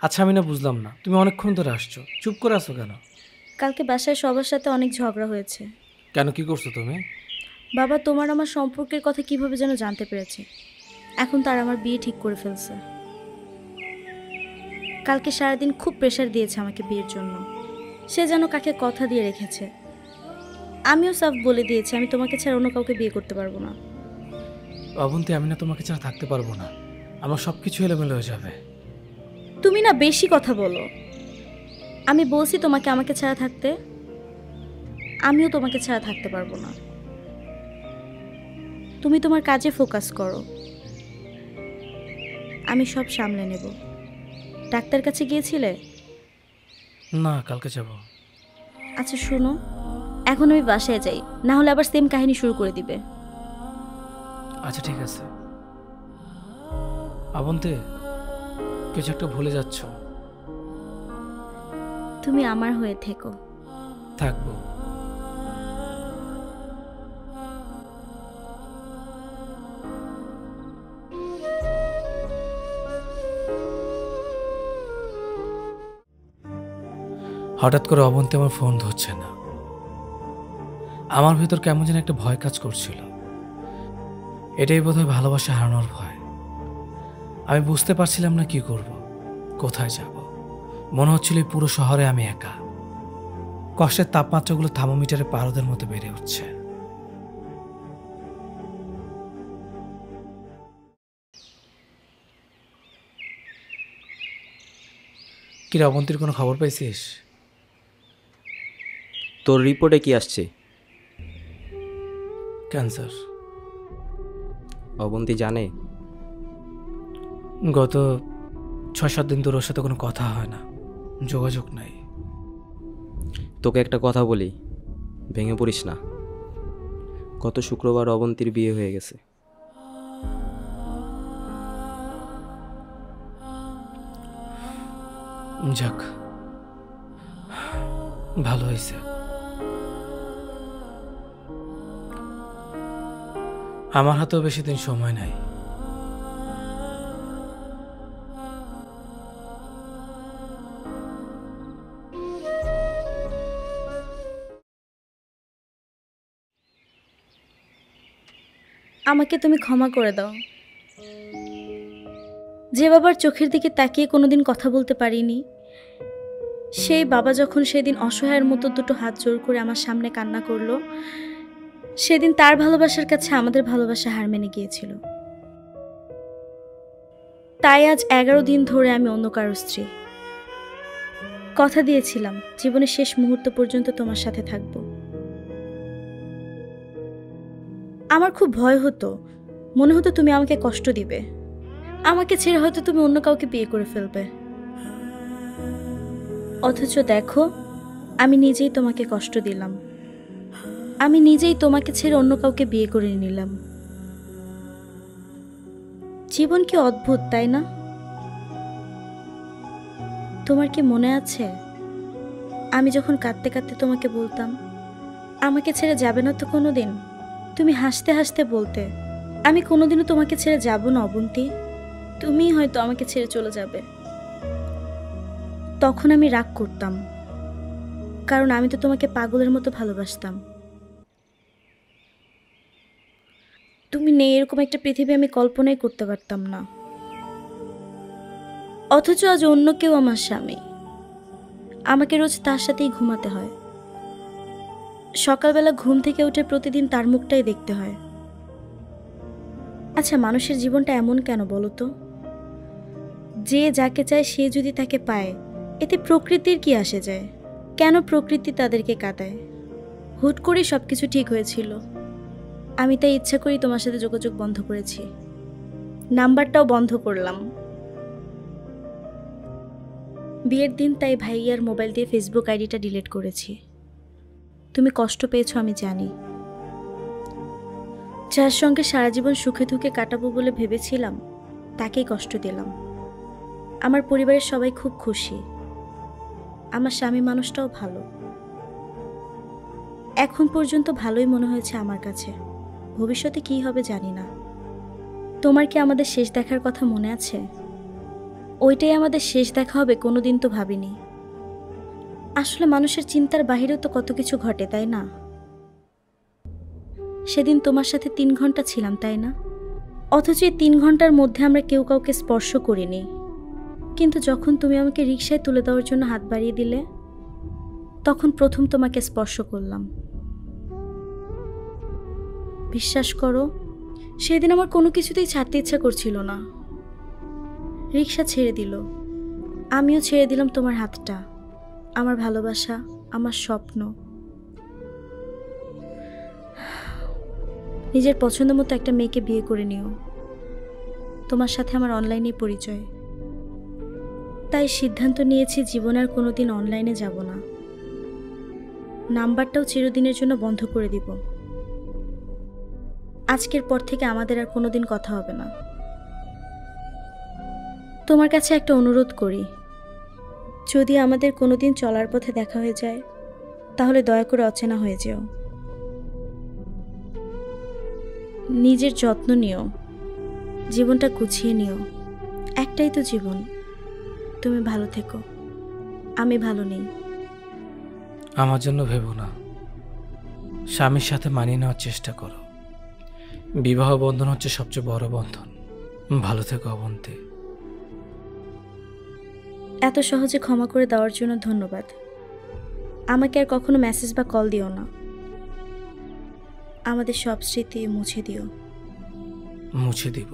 আচ্ছা আমি না বুঝলাম না, তুমি অনেকক্ষণ ধরে আসছো, চুপ করে আছো কেন? কালকে বাসায় সবার সাথে অনেক ঝগড়া হয়েছে। কেন, কি করছো তুমি? বাবা তোমার আমার সম্পর্কের কথা কিভাবে যেন জানতে পেরেছে। এখন তার আমার বিয়ে ঠিক করে ফেলছে। কালকে সারাদিন খুব প্রেশার দিয়েছে আমাকে বিয়ের জন্য। সে যেন কাকে কথা দিয়ে রেখেছে। আমিও সাফ বলে দিয়েছি আমি তোমাকে ছাড়া অন্য কাউকে বিয়ে করতে পারবো না। অবন্তী, আমি না তোমাকে ছাড়া থাকতে পারবো না। আমার সব কিছু এলোমেলো হয়ে যাবে। তুমি না বেশি কথা বলো। আমি বলছি তোমাকে আমাকে ছাড়া থাকতে। আমিও তোমাকে ছাড়া থাকতে পারবো না। তুমি তোমার কাজে ফোকাস করো, আমি সব সামলে নেব। ডাক্তার কাছে গিয়েছিলে? না, কালকে যাব। আচ্ছা শোনো, এখন আমি বাসায় যাই, না হলে আবার সেম কাহিনী শুরু করে দিবে। আচ্ছা ঠিক আছে। অবন্তী, কিছু একটা ভুলে যাচ্ছ। তুমি আমার হয়ে থেকো। থাকবো। হঠাৎ করে অবন্তী আমার ফোন ধরছে না। আমার ভিতর কেমন যেন একটা ভয় কাজ করছিল। এটাই বোধহয় ভালোবাসা হারানোর ভয়। আমি বুঝতে পারছিলাম না কি করব, কোথায় যাব। মনে হচ্ছিল এই পুরো শহরে আমি একা। কষ্টের তাপমাত্রাগুলো থার্মোমিটারে পারদের মতো বেড়ে উঠছে। কি অবন্তীর কোনো খবর পাইছিস? তোর রিপোর্টে কি আসছে? ক্যান্সার। অবন্তী জানে? গত 6-7 দিন ধরে ওর সাথে কোনো কথা হয় না, যোগাযোগ নাই। তোকে একটা কথা বলি, ভেঙে পড়িস না। গত শুক্রবার অবন্তীর বিয়ে হয়ে গেছে। যাক, ভালো হয়েছে। আমার হাতেও বেশি দিন সময় নাই। আমাকে তুমি ক্ষমা করে দাও। যে বাবার চোখের দিকে তাকিয়ে কোনোদিন কথা বলতে পারিনি, সেই বাবা যখন সেদিন অসহায়ের মতো দুটো হাত জোর করে আমার সামনে কান্না করলো, সেদিন তার ভালোবাসার কাছে আমাদের ভালোবাসা হার মেনে গিয়েছিল। তাই আজ 11 দিন ধরে আমি অন্য কারো স্ত্রী। কথা দিয়েছিলাম জীবনের শেষ মুহূর্ত পর্যন্ত তোমার সাথে থাকব। আমার খুব ভয় হতো, মনে হতো তুমি আমাকে কষ্ট দিবে, আমাকে ছেড়ে হয়তো তুমি অন্য কাউকে বিয়ে করে ফেলবে। অথচ দেখো, আমি নিজেই তোমাকে কষ্ট দিলাম। আমি নিজেই তোমাকে ছেড়ে অন্য কাউকে বিয়ে করে নিলাম। জীবন কি অদ্ভুত, তাই না? তোমার কি মনে আছে আমি যখন কাঁদতে কাঁদতে তোমাকে বলতাম আমাকে ছেড়ে যাবে না তো কোনোদিন? তুমি হাসতে হাসতে বলতে আমি কোনোদিনও তোমাকে ছেড়ে যাব না অবন্তী, তুমিই হয়তো আমাকে ছেড়ে চলে যাবে। তখন আমি রাগ করতাম, কারণ আমি তো তোমাকে পাগলের মতো ভালোবাসতাম। তুমি নেই এরকম একটা পৃথিবী আমি কল্পনাই করতে পারতাম না। অথচ আজ অন্য কেউ আমার স্বামী, আমাকে রোজ তার সাথেই ঘুমাতে হয়। সকালবেলা ঘুম থেকে উঠে প্রতিদিন তার মুখটাই দেখতে হয়। আচ্ছা, মানুষের জীবনটা এমন কেন বলো তো? যে যাকে চায় সে যদি তাকে পায়, এতে প্রকৃতির কি আসে যায়? কেন প্রকৃতি তাদেরকে কাঁদায়? হুট করে সবকিছু ঠিক হয়েছিল, আমি তাই ইচ্ছা করি তোমার সাথে যোগাযোগ বন্ধ করেছি, নাম্বারটাও বন্ধ করলাম। বিয়ের দিন তাই ভাইয়ার মোবাইল দিয়ে ফেসবুক আইডিটা ডিলিট করেছি। তুমি কষ্ট পেয়েছো আমি জানি। যার সঙ্গে সারা জীবন সুখে দুঃখে কাটাবো বলে ভেবেছিলাম, তাকেই কষ্ট দিলাম। আমার পরিবারের সবাই খুব খুশি, আমার স্বামী মানুষটাও ভালো। এখন পর্যন্ত ভালোই মনে হয়েছে আমার কাছে, ভবিষ্যতে কি হবে জানি না। তোমার কি আমাদের শেষ দেখার কথা মনে আছে? ওইটাই আমাদের শেষ দেখা হবে কোনোদিন তো ভাবিনি। আসলে মানুষের চিন্তার বাহিরেও তো কত কিছু ঘটে, তাই না? সেদিন তোমার সাথে 3 ঘন্টা ছিলাম, তাই না? অথচ এই 3 ঘন্টার মধ্যে আমরা কেউ কাউকে স্পর্শ করিনি। কিন্তু যখন তুমি আমাকে রিকশায় তুলে দেওয়ার জন্য হাত বাড়িয়ে দিলে, তখন প্রথম তোমাকে স্পর্শ করলাম। বিশ্বাস করো, সেদিন আমার কোনো কিছুতেই ছাড়তে ইচ্ছা করছিল না। রিকশা ছেড়ে দিল, আমিও ছেড়ে দিলাম তোমার হাতটা, আমার ভালোবাসা, আমার স্বপ্ন। নিজের পছন্দ মতো একটা মেয়েকে বিয়ে করে নিও। তোমার সাথে আমার অনলাইনে পরিচয়, তাই সিদ্ধান্ত নিয়েছি জীবনে আর কোনোদিন অনলাইনে যাব না। নাম্বারটাও চিরদিনের জন্য বন্ধ করে দিব। আজকের পর থেকে আমাদের আর কোনোদিন কথা হবে না। তোমার কাছে একটা অনুরোধ করি, যদি আমাদের কোনোদিন চলার পথে দেখা হয়ে যায়, তাহলে দয়া করে অচেনা হয়ে যেও। নিজের যত্ন নিও, জীবনটা গুছিয়ে নিও। একটাই তো জীবন। তুমি ভালো থেকো, আমি ভালো নেই। আমার জন্য ভেবো না, স্বামীর সাথে মানিয়ে নেওয়ার চেষ্টা করো। বিবাহ বন্ধন হচ্ছে সবচেয়ে বড় বন্ধন। ভালো থেকো অবন্তী। এত সহজে ক্ষমা করে দেওয়ার জন্য ধন্যবাদ। আমাকে আর কখনো মেসেজ বা কল দিও না। আমাদের সব স্মৃতি মুছে দিও। মুছে দিব।